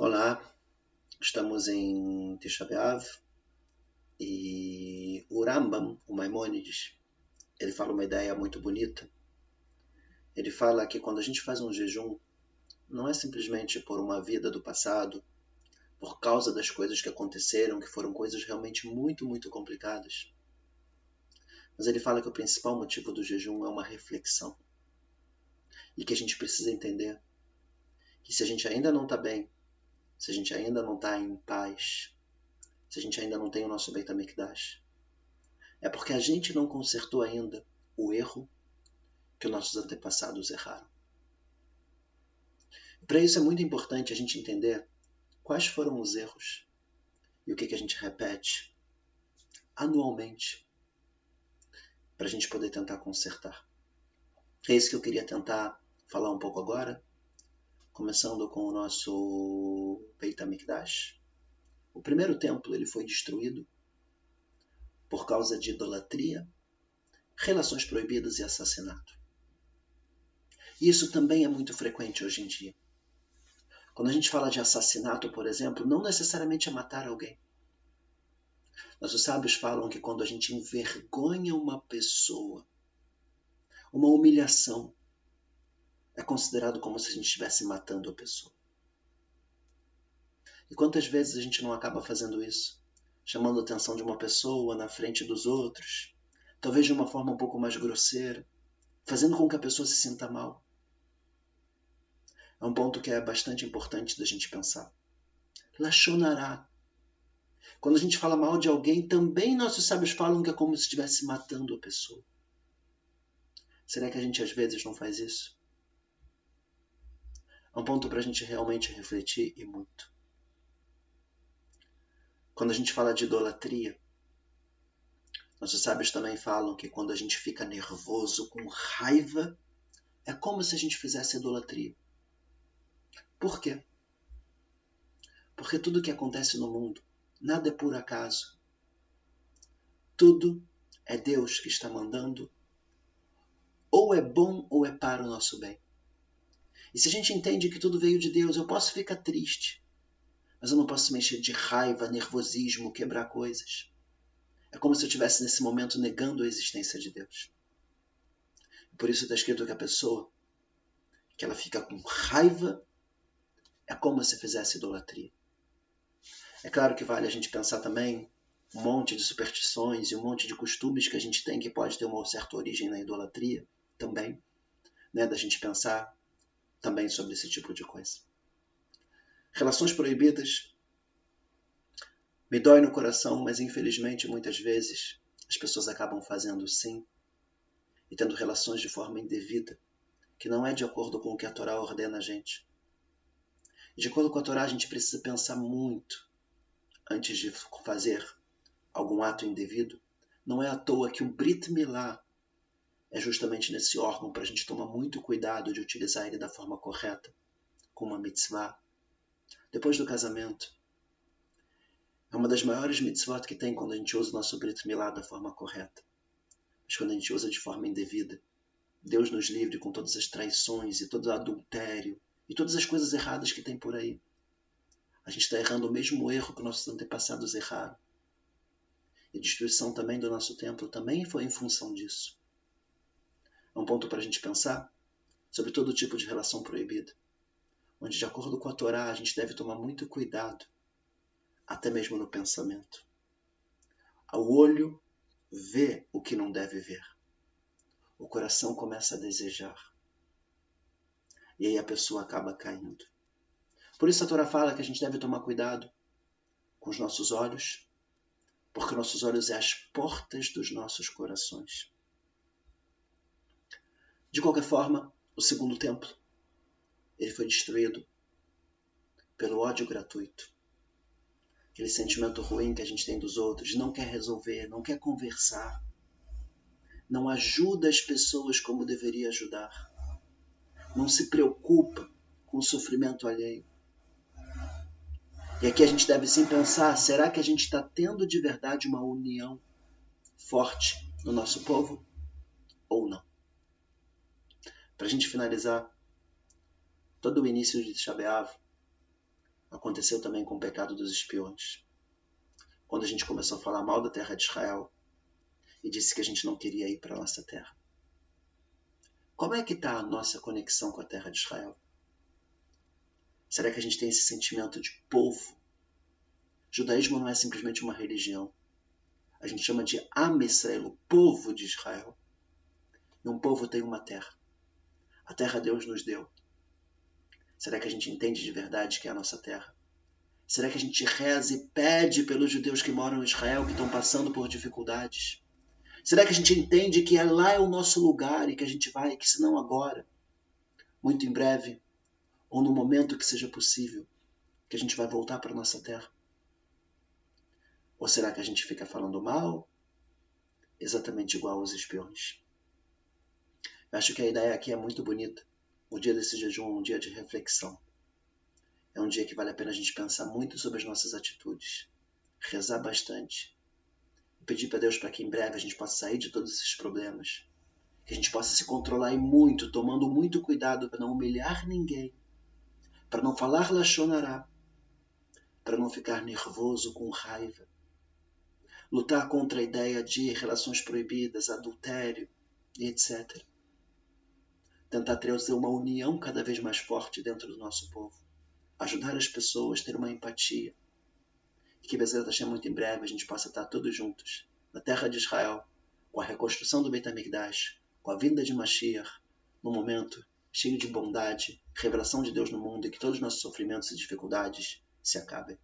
Olá, estamos em Tisha B'Av e o Rambam, o Maimônides, ele fala uma ideia muito bonita. Ele fala que quando a gente faz um jejum, não é simplesmente por uma vida do passado, por causa das coisas que aconteceram, que foram coisas realmente muito, muito complicadas. Mas ele fala que o principal motivo do jejum é uma reflexão. E que a gente precisa entender que se a gente ainda não está bem, se a gente ainda não está em paz, se a gente ainda não tem o nosso Beit HaMikdash, é porque a gente não consertou ainda o erro que os nossos antepassados erraram. Para isso é muito importante a gente entender quais foram os erros e o que a gente repete anualmente para a gente poder tentar consertar. É isso que eu queria tentar falar um pouco agora, começando com o nosso Beit HaMikdash. O primeiro templo ele foi destruído por causa de idolatria, relações proibidas e assassinato. E isso também é muito frequente hoje em dia. Quando a gente fala de assassinato, por exemplo, não necessariamente é matar alguém. Mas os sábios falam que quando a gente envergonha uma pessoa, uma humilhação, é considerado como se a gente estivesse matando a pessoa. E quantas vezes a gente não acaba fazendo isso? Chamando a atenção de uma pessoa na frente dos outros, talvez de uma forma um pouco mais grosseira, fazendo com que a pessoa se sinta mal. É um ponto que é bastante importante da gente pensar. Lashon Hará. Quando a gente fala mal de alguém, também nossos sábios falam que é como se estivesse matando a pessoa. Será que a gente às vezes não faz isso? É um ponto para a gente realmente refletir e muito. Quando a gente fala de idolatria, nossos sábios também falam que quando a gente fica nervoso, com raiva, é como se a gente fizesse idolatria. Por quê? Porque tudo que acontece no mundo, nada é por acaso. Tudo é Deus que está mandando. Ou é bom ou é para o nosso bem. E se a gente entende que tudo veio de Deus, eu posso ficar triste, mas eu não posso me encher de raiva, nervosismo, quebrar coisas. É como se eu estivesse nesse momento negando a existência de Deus. Por isso está escrito que a pessoa que ela fica com raiva é como se fizesse idolatria. É claro que vale a gente pensar também um monte de superstições e um monte de costumes que a gente tem que pode ter uma certa origem na idolatria também, né, da gente pensar também sobre esse tipo de coisa. Relações proibidas me dói no coração, mas infelizmente muitas vezes as pessoas acabam fazendo sim e tendo relações de forma indevida, que não é de acordo com o que a Torá ordena a gente. E de acordo com a Torá, a gente precisa pensar muito antes de fazer algum ato indevido. Não é à toa que o Brit Milá é justamente nesse órgão para a gente tomar muito cuidado de utilizar ele da forma correta, com uma mitzvah. Depois do casamento, é uma das maiores mitzvot que tem quando a gente usa o nosso Brit Milá da forma correta. Mas quando a gente usa de forma indevida, Deus nos livre com todas as traições e todo o adultério e todas as coisas erradas que tem por aí. A gente está errando o mesmo erro que nossos antepassados erraram. E a destruição também do nosso templo também foi em função disso. É um ponto para a gente pensar sobre todo tipo de relação proibida, onde, de acordo com a Torá, a gente deve tomar muito cuidado, até mesmo no pensamento. O olho vê o que não deve ver. O coração começa a desejar. E aí a pessoa acaba caindo. Por isso a Torá fala que a gente deve tomar cuidado com os nossos olhos, porque nossos olhos são as portas dos nossos corações. De qualquer forma, o segundo templo ele foi destruído pelo ódio gratuito. Aquele sentimento ruim que a gente tem dos outros, não quer resolver, não quer conversar, não ajuda as pessoas como deveria ajudar, não se preocupa com o sofrimento alheio. E aqui a gente deve sim pensar, será que a gente está tendo de verdade uma união forte no nosso povo ou não? Para a gente finalizar, todo o início de Tisha B'Av, Aconteceu também com o pecado dos espiões. Quando a gente começou a falar mal da terra de Israel e disse que a gente não queria ir para a nossa terra. Como é que está a nossa conexão com a terra de Israel? Será que a gente tem esse sentimento de povo? Judaísmo não é simplesmente uma religião. A gente chama de Am Israel, o povo de Israel. E um povo tem uma terra. A terra Deus nos deu. Será que a gente entende de verdade que é a nossa terra? Será que a gente reza e pede pelos judeus que moram em Israel, que estão passando por dificuldades? Será que a gente entende que lá é o nosso lugar e que a gente vai, que se não agora, muito em breve, ou no momento que seja possível, que a gente vai voltar para a nossa terra? Ou será que a gente fica falando mal, exatamente igual aos espiões? Eu acho que a ideia aqui é muito bonita. O dia desse jejum é um dia de reflexão. É um dia que vale a pena a gente pensar muito sobre as nossas atitudes, rezar bastante, e pedir para Deus para que em breve a gente possa sair de todos esses problemas, que a gente possa se controlar muito, tomando muito cuidado para não humilhar ninguém, para não falar lashon hará, para não ficar nervoso com raiva, lutar contra a ideia de relações proibidas, adultério e etc. Tentar trazer uma união cada vez mais forte dentro do nosso povo, ajudar as pessoas, ter uma empatia, e que Bezerra Hashem muito em breve a gente possa estar todos juntos na terra de Israel, com a reconstrução do Beit HaMikdash, com a vinda de Mashiach, num momento cheio de bondade, revelação de Deus no mundo, e que todos os nossos sofrimentos e dificuldades se acabem.